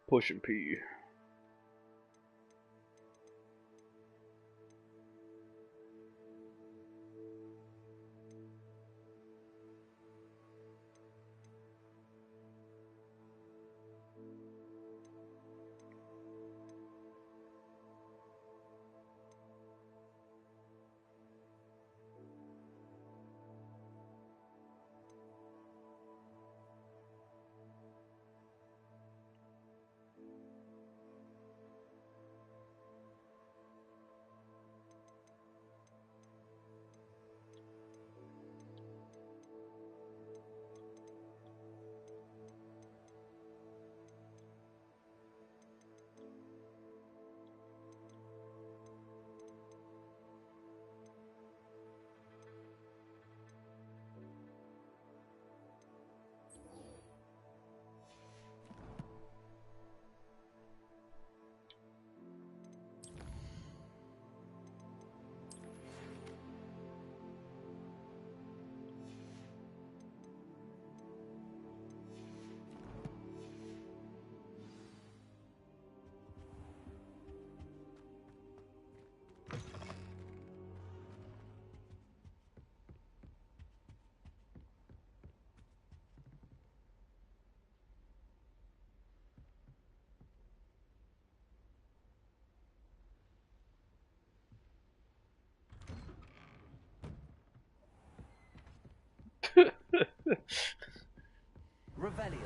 pushing P. Revelio.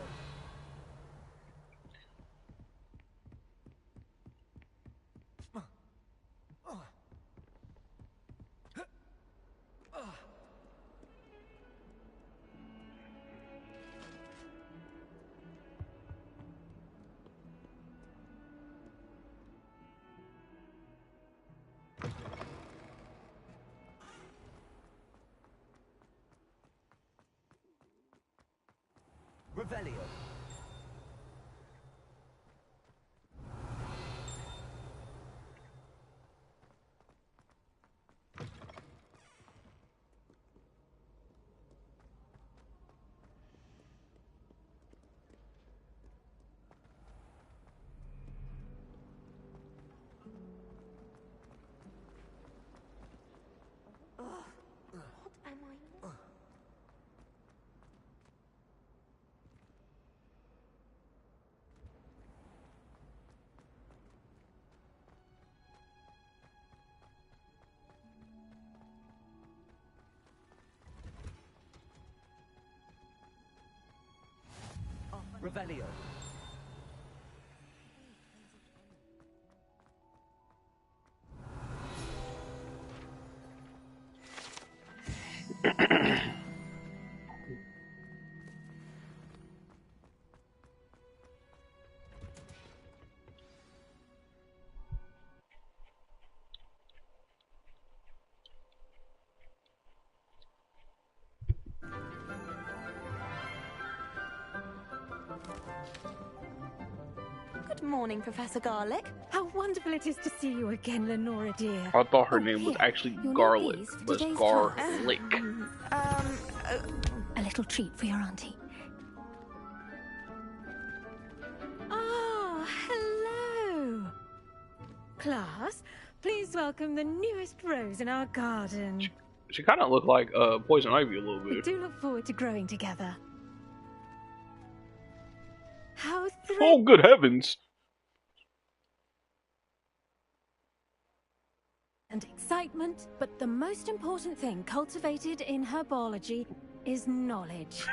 Revelio. Revelio. Good morning, Professor Garlic. How wonderful it is to see you again, Lenora dear. I thought her name was actually Garlic, but it's Garlic. A little treat for your auntie. Ah, hello. Class, please welcome the newest rose in our garden. She kind of looked like Poison Ivy a little bit. We do look forward to growing together. How Oh, good heavens! And excitement, but the most important thing cultivated in herbology is knowledge.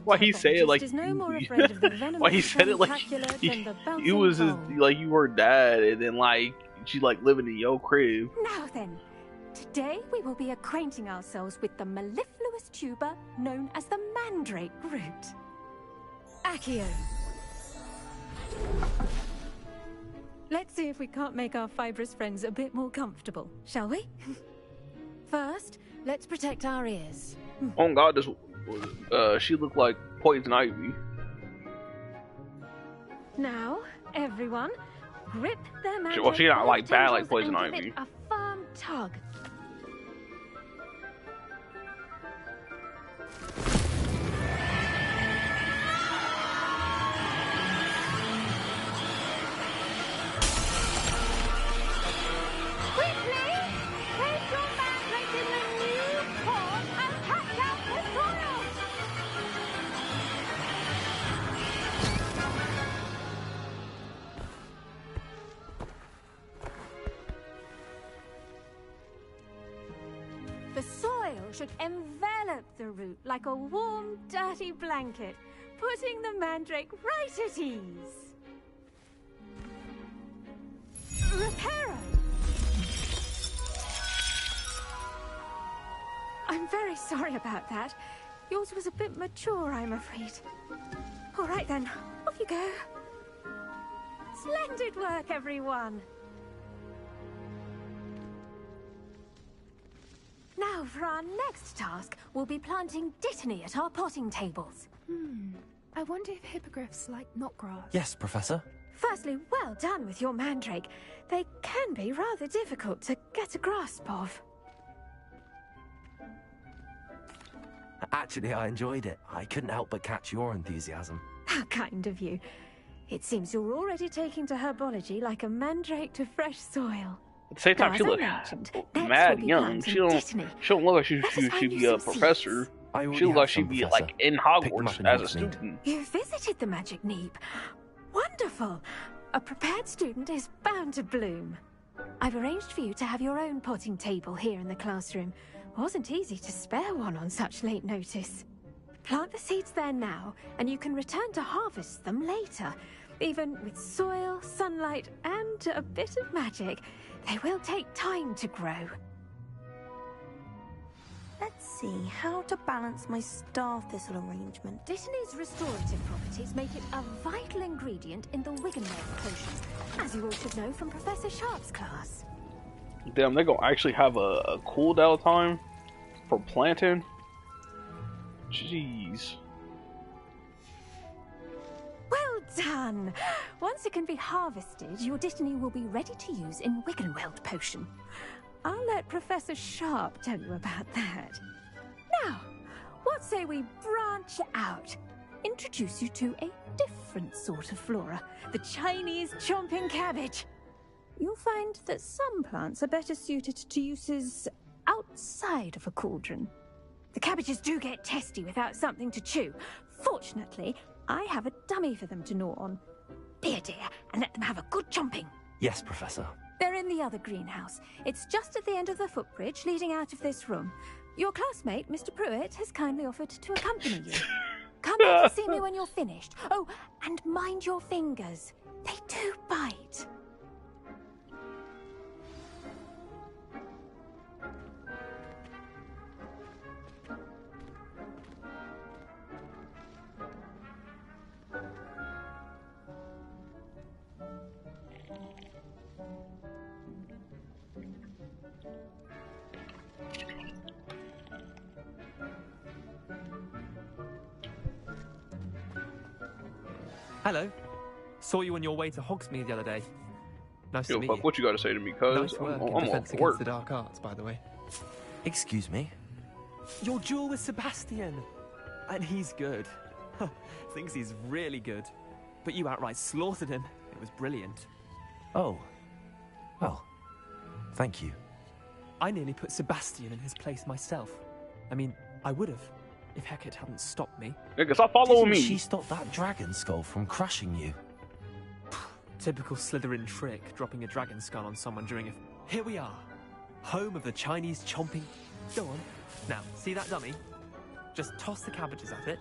Why he say it like no more afraid of the why he said it like he was his, like you were dad, and then like she like living in your crib. Now then, today we will be acquainting ourselves with the mellifluous tuber known as the mandrake root. Accio. Let's see if we can't make our fibrous friends a bit more comfortable, shall we? First, let's protect our ears. Oh God, this she looked like Poison Ivy. Now, everyone, grip their mandrake. Well, she's not like bad like Poison Ivy. A firm tug. should envelop the root like a warm, dirty blanket, putting the mandrake right at ease. Reparo! I'm very sorry about that. Yours was a bit mature, I'm afraid. All right then, off you go. Splendid work, everyone. Now, for our next task, we'll be planting dittany at our potting tables. I wonder if hippogriffs like knotgrass. Yes, Professor. Firstly, well done with your mandrake. They can be rather difficult to get a grasp of. Actually, I enjoyed it. I couldn't help but catch your enthusiasm. How kind of you. It seems you're already taking to herbology like a mandrake to fresh soil. At the same time, Now, she as I looks mentioned, mad next we'll be young. planting She don't look like Let us she'd find be you a some professor. I already She look have like she'd some, be Professor. like in Pick them up Hogwarts in as a Hogsmeade. student. You visited the Magic Neep. Wonderful. A prepared student is bound to bloom. I've arranged for you to have your own potting table here in the classroom. Wasn't easy to spare one on such late notice. Plant the seeds there now, and you can return to harvest them later. Even with soil, sunlight, and a bit of magic, they will take time to grow. Let's see how to balance my star thistle arrangement. Dittany's restorative properties make it a vital ingredient in the Wiggenweld potion, as you all should know from Professor Sharp's class. Damn, they're gonna actually have a cooldown time for planting? Jeez. Well done! Once it can be harvested, your Dittany will be ready to use in Wiggenweld potion. I'll let Professor Sharp tell you about that. Now, what say we branch out? Introduce you to a different sort of flora, the Chinese chomping cabbage. You'll find that some plants are better suited to uses outside of a cauldron. The cabbages do get testy without something to chew. Fortunately, I have a dummy for them to gnaw on. Be a dear and let them have a good chomping. Yes, Professor. They're in the other greenhouse. It's just at the end of the footbridge leading out of this room. Your classmate, Mr. Pruitt, has kindly offered to accompany you. Come back to see me when you're finished. Oh, and mind your fingers. They do bite. Hello. Saw you on your way to Hogsmeade the other day. Nice to Yo, meet fuck, you. what you gotta say to me, cuz? Nice work I'm in off Defense work. Against the Dark Arts, by the way. Excuse me? Your duel with Sebastian. And he's good. Thinks he's really good. But you outright slaughtered him. It was brilliant. Oh. Well, thank you. I nearly put Sebastian in his place myself. I mean, I would have, if Hecate hadn't stopped me. Nigga, stop following Didn't me. she stop that dragon skull from crushing you? Typical Slytherin trick, dropping a dragon skull on someone during a... Here we are. Home of the Chinese chomping... Go on. Now, see that dummy? Just toss the cabbages at it.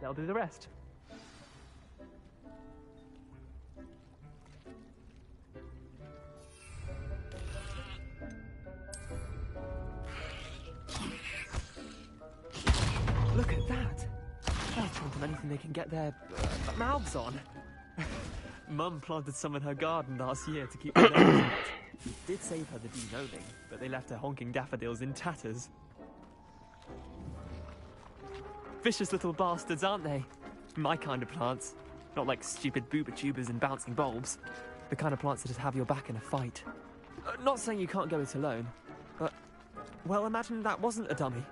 They'll do the rest. Look at that. They'll chomp on anything they can get their mouths on. Mum planted some in her garden last year to keep the neighbours out. Did save her the de-noling, but they left her honking daffodils in tatters. Vicious little bastards, aren't they? My kind of plants. Not like stupid booba tubers and bouncing bulbs. The kind of plants that just have your back in a fight. Not saying you can't go it alone, but... Well, imagine that wasn't a dummy.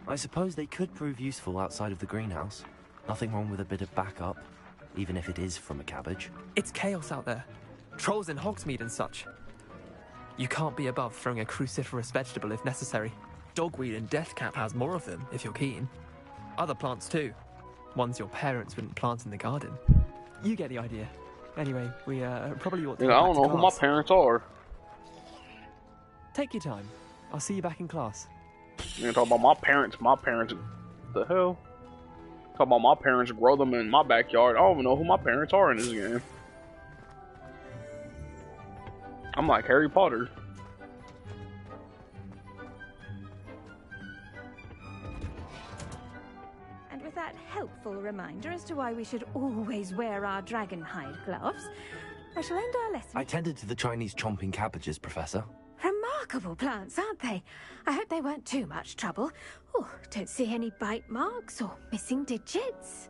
I suppose they could prove useful outside of the greenhouse. Nothing wrong with a bit of backup, even if it is from a cabbage. It's chaos out there. Trolls in Hogsmeade and such. You can't be above throwing a cruciferous vegetable if necessary. Dogweed and deathcap has more of them, if you're keen. Other plants too. Ones your parents wouldn't plant in the garden. You get the idea. Anyway, we probably ought to I go back don't to know who my class. parents are. Take your time. I'll see you back in class. You talk about my parents. My parents. The hell? Talk about my parents grow them in my backyard. I don't even know who my parents are in this game. I'm like Harry Potter. And with that helpful reminder as to why we should always wear our dragon hide gloves, I shall end our lesson. I tended to the Chinese chomping cabbages, Professor. Remarkable plants, aren't they? I hope they weren't too much trouble. Oh, don't see any bite marks or missing digits.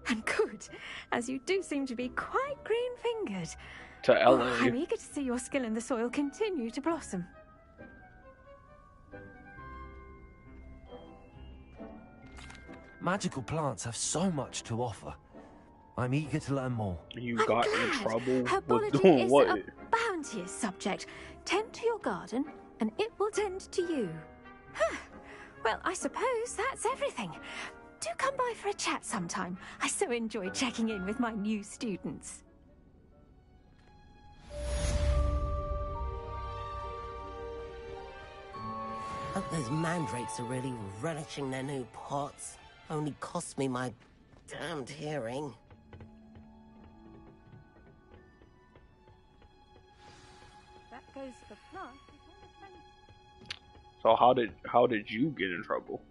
And good, as you do seem to be quite green-fingered. To LA. Oh, I'm eager to see your skill in the soil continue to blossom. Magical plants have so much to offer. I'm eager to learn more. You I'm got glad. in trouble with Herbology doing is what? a bounteous subject. Tend to your garden, and it will tend to you. Huh. Well, I suppose that's everything. Do come by for a chat sometime. I so enjoy checking in with my new students. Hope those mandrakes are really relishing their new pots. Only cost me my damned hearing. That goes for plants. So how did you get in trouble?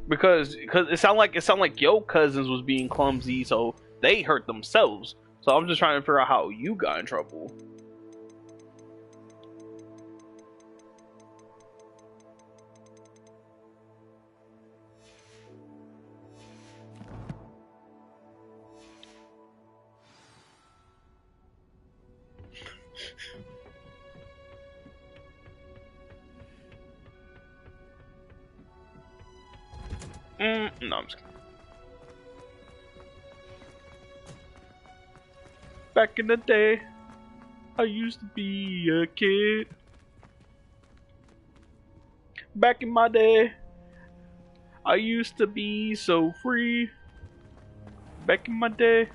Because it sounded like your cousins was being clumsy, so they hurt themselves. So I'm just trying to figure out how you got in trouble. No, I'm just kidding. Back in the day, I used to be a kid. Back in my day, I used to be so free. Back in my day.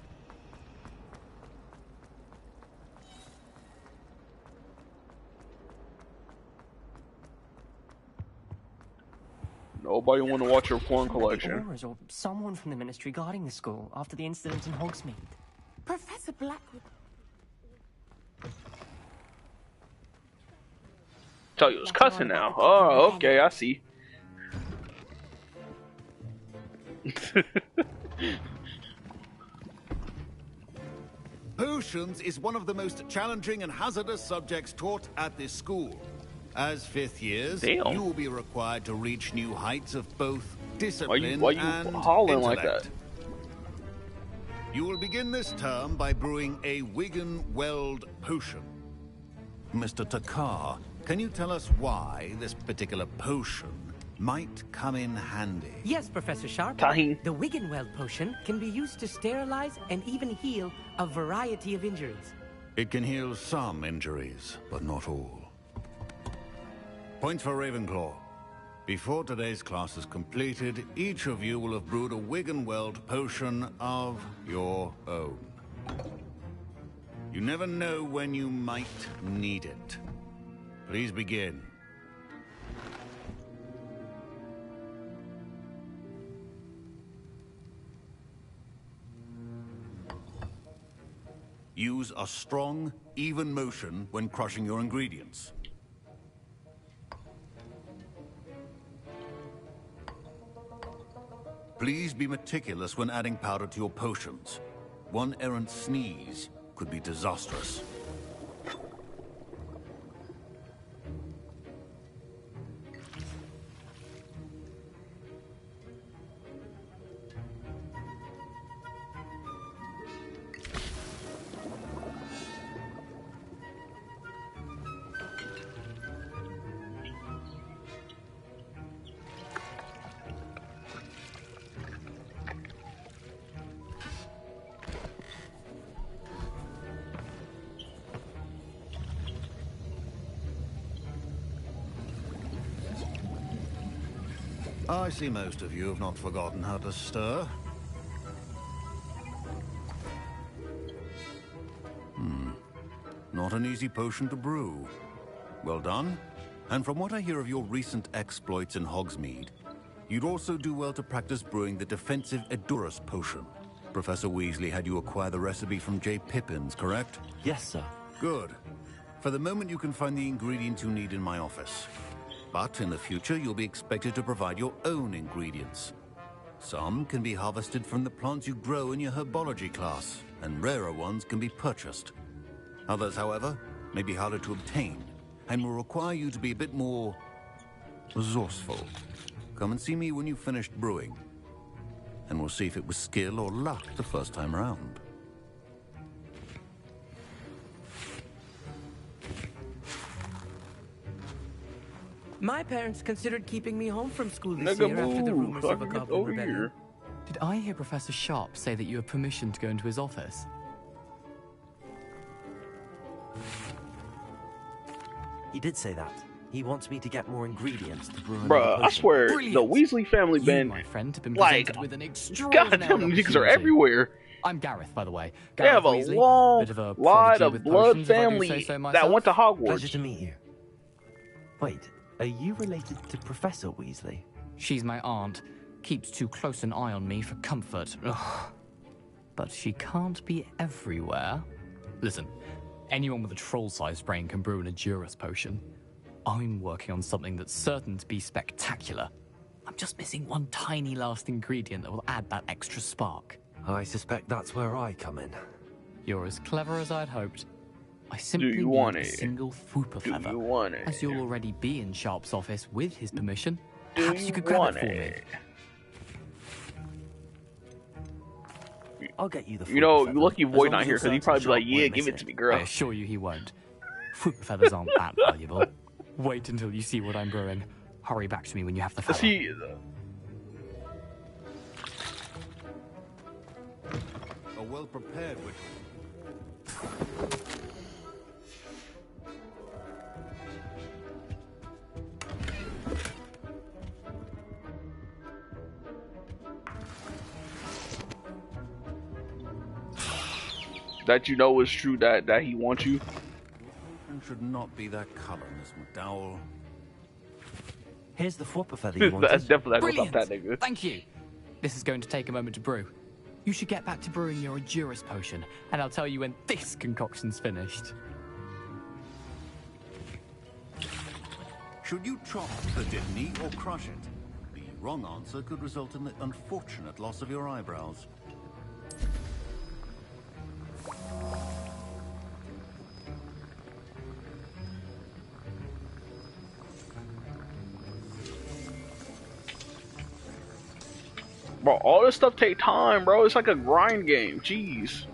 Nobody want to watch your porn collection. Or someone from the ministry guarding the school after the incident in Hogsmeade. Professor Blackwood. Tell you was cussing now. Oh, okay, I see. Potions is one of the most challenging and hazardous subjects taught at this school. As fifth years, Damn. you will be required to reach new heights of both discipline why you and hollering like intellect. that? You will begin this term by brewing a Wigan-Weld potion. Mr. Takar, can you tell us why this particular potion might come in handy? Yes, Professor Sharp. Tahini. The Wiggenweld potion can be used to sterilize and even heal a variety of injuries. It can heal some injuries, but not all. Point for Ravenclaw. Before today's class is completed, each of you will have brewed a Wiggenweld potion of your own. You never know when you might need it. Please begin. Use a strong, even motion when crushing your ingredients. Please be meticulous when adding powder to your potions. One errant sneeze could be disastrous. I see most of you have not forgotten how to stir. Not an easy potion to brew. Well done. And from what I hear of your recent exploits in Hogsmeade, you'd also do well to practice brewing the defensive Edurus potion. Professor Weasley had you acquire the recipe from J. Pippins, correct? Yes, sir. Good. For the moment, you can find the ingredients you need in my office. But in the future, you'll be expected to provide your own ingredients. Some can be harvested from the plants you grow in your herbology class, and rarer ones can be purchased. Others, however, may be harder to obtain, and will require you to be a bit more resourceful. Come and see me when you've finished brewing, and we'll see if it was skill or luck the first time around. My parents considered keeping me home from school this year after the rumors of a goblin rebellion. Did I hear Professor Sharp say that you have permission to go into his office? He did say that. He wants me to get more ingredients to brew. Bruh, I swear, Brilliant. the Weasley family You, been my friend, have been like, presented with an extraordinary goddamn niggas are opportunity. everywhere. I'm Gareth, by the way. They have a Gareth Weasley, long bit of a line prodigy of with blood potions, if I do family say so that myself. went to Hogwarts. Pleasure to meet you. Wait, are you related to Professor Weasley? She's my aunt. Keeps too close an eye on me for comfort. Ugh. But she can't be everywhere. Listen, anyone with a troll-sized brain can brew an Edurus potion. I'm working on something that's certain to be spectacular. I'm just missing one tiny last ingredient that will add that extra spark. I suspect that's where I come in. You're as clever as I'd hoped. I simply you want need a it? single Fooper Do feather. you want it? As you'll already be in Sharp's office with his permission, Do perhaps you you could grab want it for it? me. I'll get you the You know, feather, you lucky as Void long not as here you're because he'd certain probably be like, Sharp "Yeah, won't give miss it to me, I girl." assure you he won't. Fooper feathers aren't that valuable. Wait until you see what I'm brewing. Hurry back to me when you have the feather. See, A well-prepared ritual. that you know is true that he wants you. And should not be that color, Miss McDowell. Here's the Fwooper feather you wanted. That's definitely Brilliant! without that nigga. Thank you. This is going to take a moment to brew. You should get back to brewing your Edurus potion, and I'll tell you when this concoction's finished. Should you chop the Dittany or crush it? The wrong answer could result in the unfortunate loss of your eyebrows. Bro, all this stuff take time, bro. It's like a grind game. Jeez.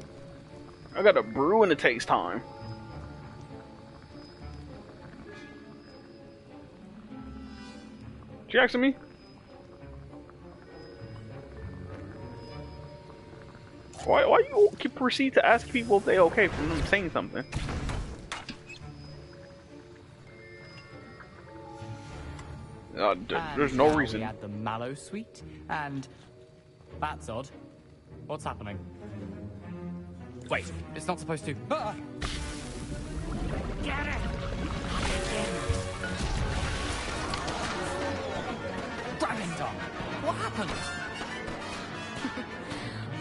I gotta brew and it takes time. You asking me? Why you keep proceed to ask people if they okay from them saying something? There's no reason. We add the mallow sweet, and that's odd. What's happening? Wait, it's not supposed to. Ah! Get it! Ravendar! What happened?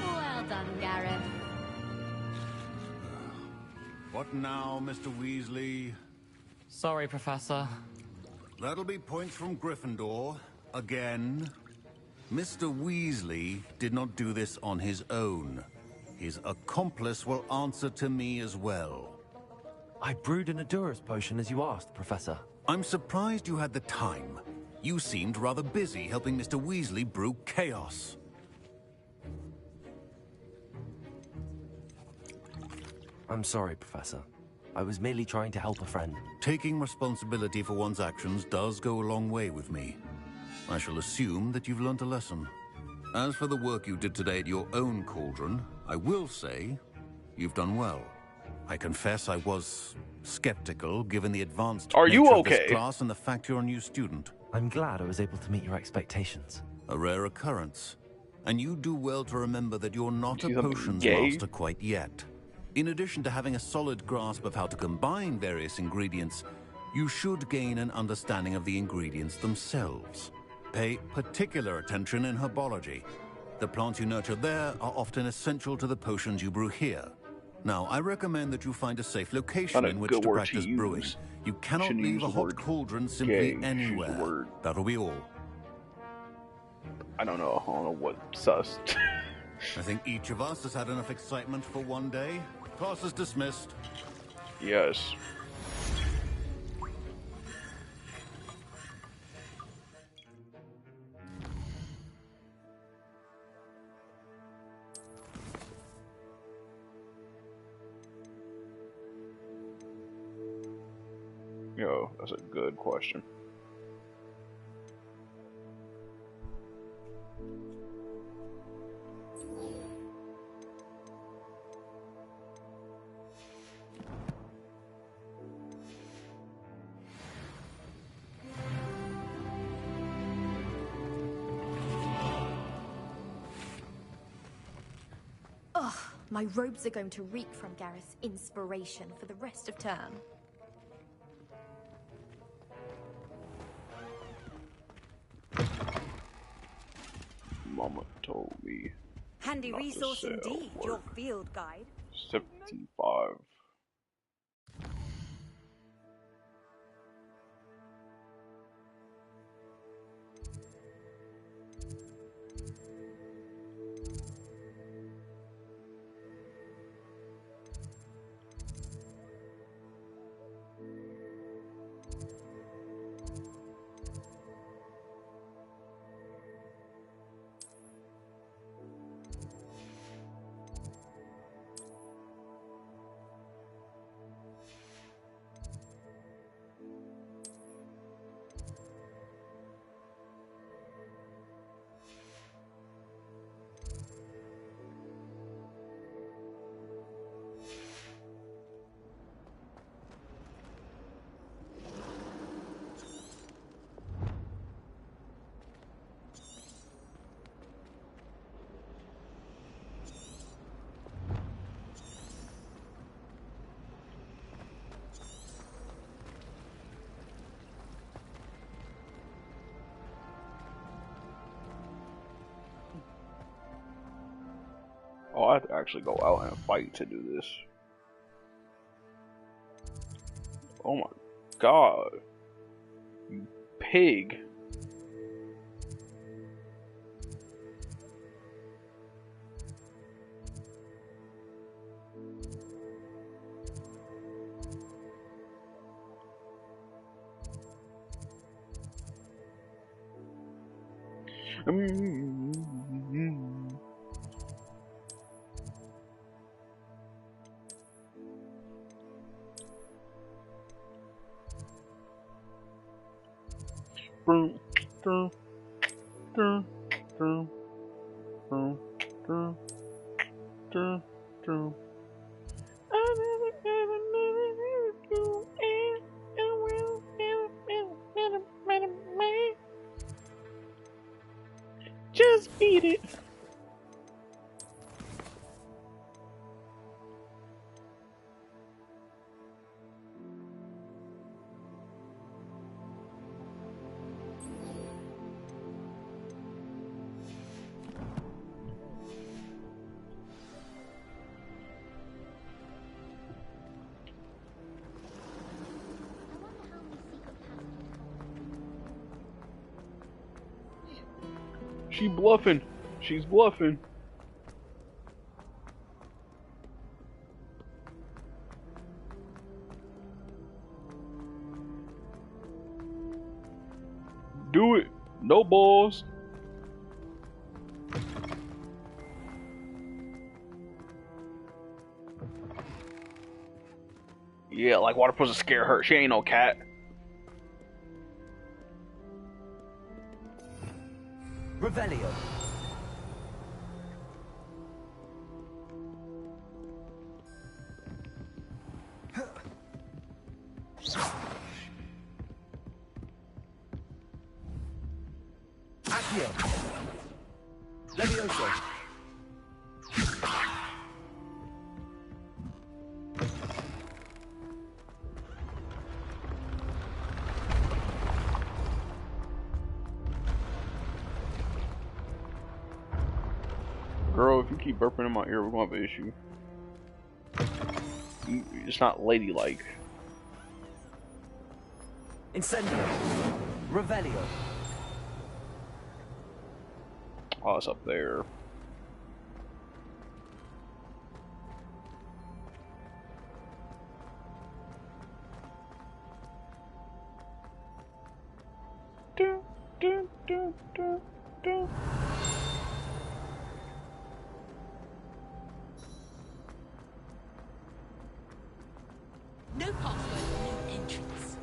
Well done, Gareth. What now, Mr. Weasley? Sorry, Professor. That'll be points from Gryffindor. Again. Mr. Weasley did not do this on his own. His accomplice will answer to me as well. I brewed an Edurus potion as you asked, Professor. I'm surprised you had the time. You seemed rather busy helping Mr. Weasley brew chaos. I'm sorry, Professor. I was merely trying to help a friend. Taking responsibility for one's actions does go a long way with me. I shall assume that you've learnt a lesson. As for the work you did today at your own cauldron, I will say you've done well. I confess I was skeptical given the advanced Are you nature of okay? this class and the fact you're a new student. I'm glad I was able to meet your expectations. A rare occurrence. And you do well to remember that you're not a See something potions gay? master quite yet. In addition to having a solid grasp of how to combine various ingredients, you should gain an understanding of the ingredients themselves. Pay particular attention in herbology. The plants you nurture there are often essential to the potions you brew here. Now, I recommend that you find a safe location Not a in which good to word to practice brewing. use. You cannot Shouldn't leave use a the hot word cauldron gay. simply Use the anywhere. word- That'll be all. I don't know what sus. I think each of us has had enough excitement for one day. Class is dismissed. Yes. Yo, that's a good question. Ugh, my robes are going to reek from Gareth's inspiration for the rest of term. Mama told me. Handy not to resource sell indeed, for your field guide. 75. Oh, I have to actually go out and fight to do this. Oh my god. You pig. Just beat it. She bluffing. She's bluffing. Do it. No balls. Yeah, like water supposed to scare her. She ain't no cat. Revelio. Levioso. Girl, if you keep burping in my ear, we're gonna have an issue. It's not ladylike. Incendio. Revelio. Oh, it's up there. Do, do, do, do, do. No password, no entrance.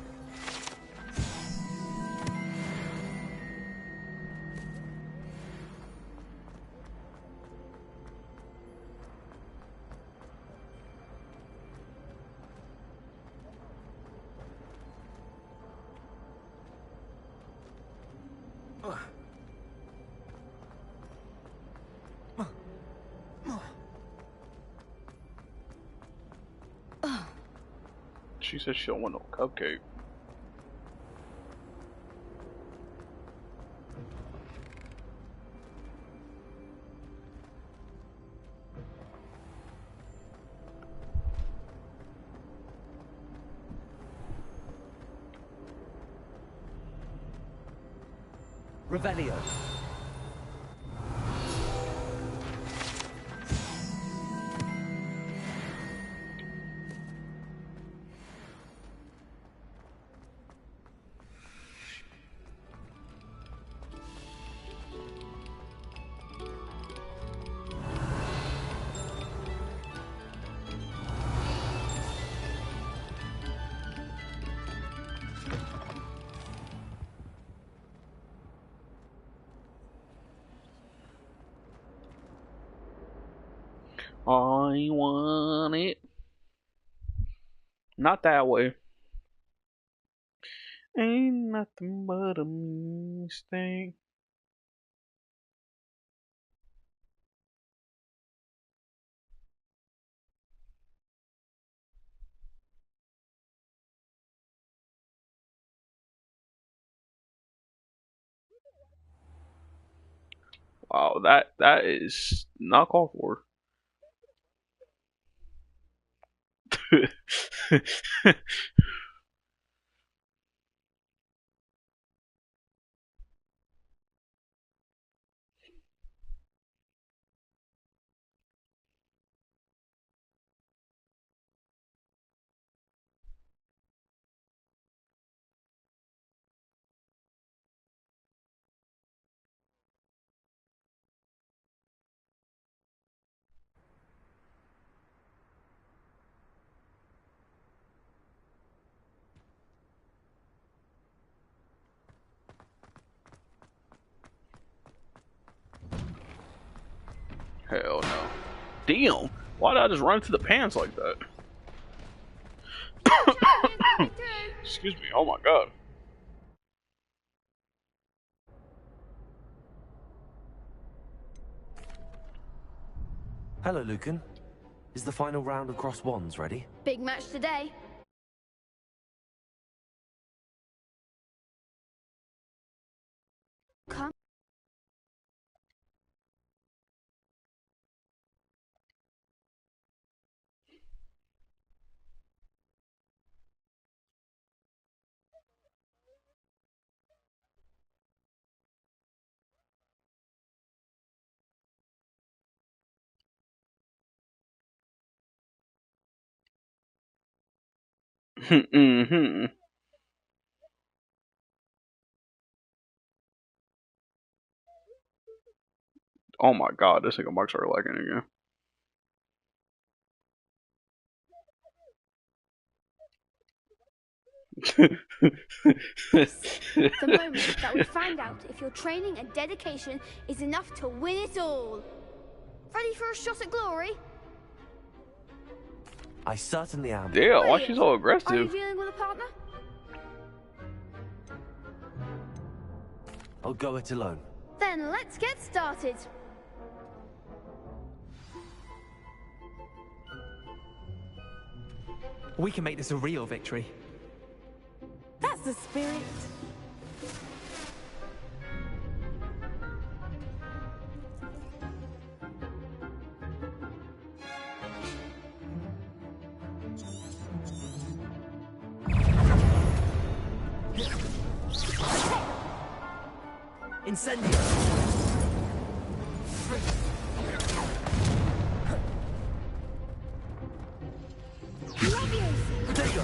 She said she don't want no cupcake. Revelio. I want it. Not that way. Ain't nothing but a mistake. Wow, that is not called for. Hell no. Damn! Why did I just run to the pants like that? Excuse me, oh my god. Hello, Lucan. Is the final round of Cross Wands ready? Big match today. Come. Mm-hmm. Oh my god, this nigga Mark's already lagging again. The moment that we find out if your training and dedication is enough to win it all. Ready for a shot at glory? I certainly am. Damn, why she's so Are you aggressive? dealing with a partner? I'll go it alone. Then let's get started. We can make this a real victory. That's the spirit. Incendio. Potato.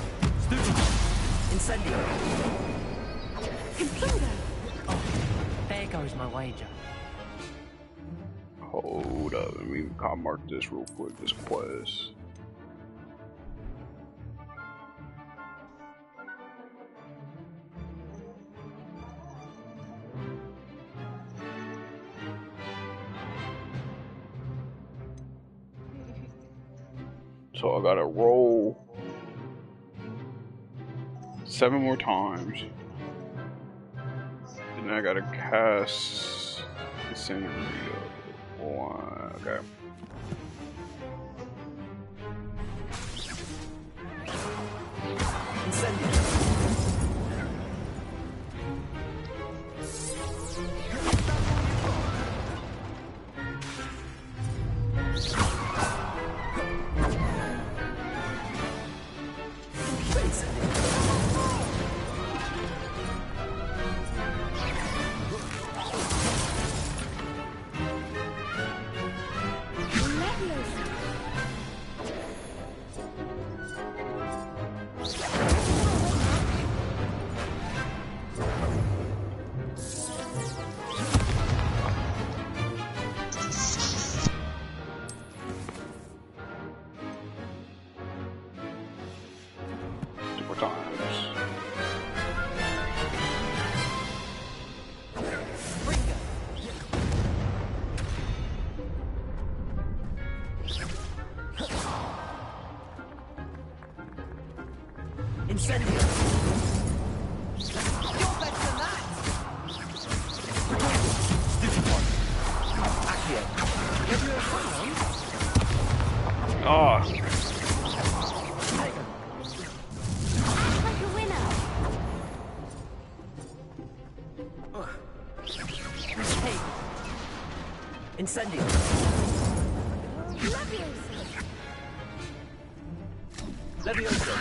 Incendio. Oh, there goes my wager. Hold up, let me mark this real quick. This quest. So I gotta roll 7 more times. And then I gotta cast the scenario. Okay. Incendio. Levioso.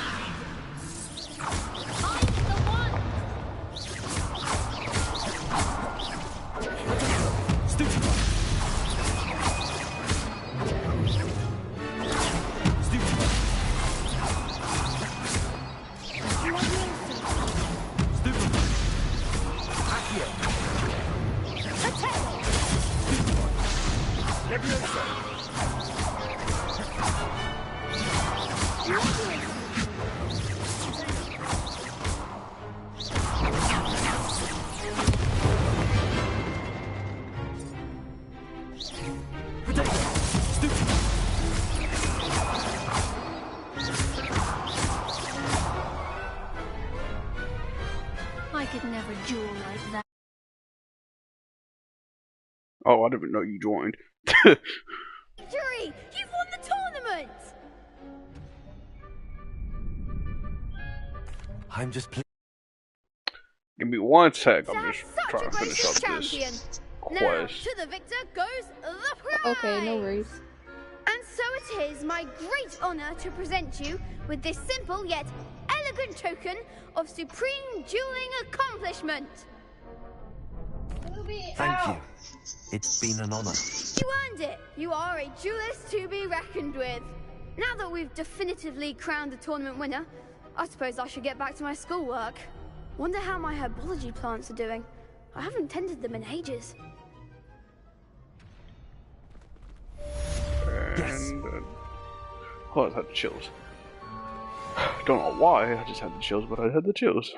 I could never duel like that. Oh, I didn't even know you joined. Victory! You've won the tournament! I'm just Give me 1 sec. I'm just Such trying a to finish up champion. this Now, quest. to the victor goes the prize! Okay, no worries. And so it is my great honor to present you with this simple yet elegant token of supreme dueling accomplishment. Thank you. It's been an honor. You earned it. You are a duelist to be reckoned with. Now that we've definitively crowned the tournament winner, I suppose I should get back to my schoolwork. Wonder how my herbology plants are doing. I haven't tended them in ages. And oh, I had the chills. Don't know why, I just had the chills, but I had the chills.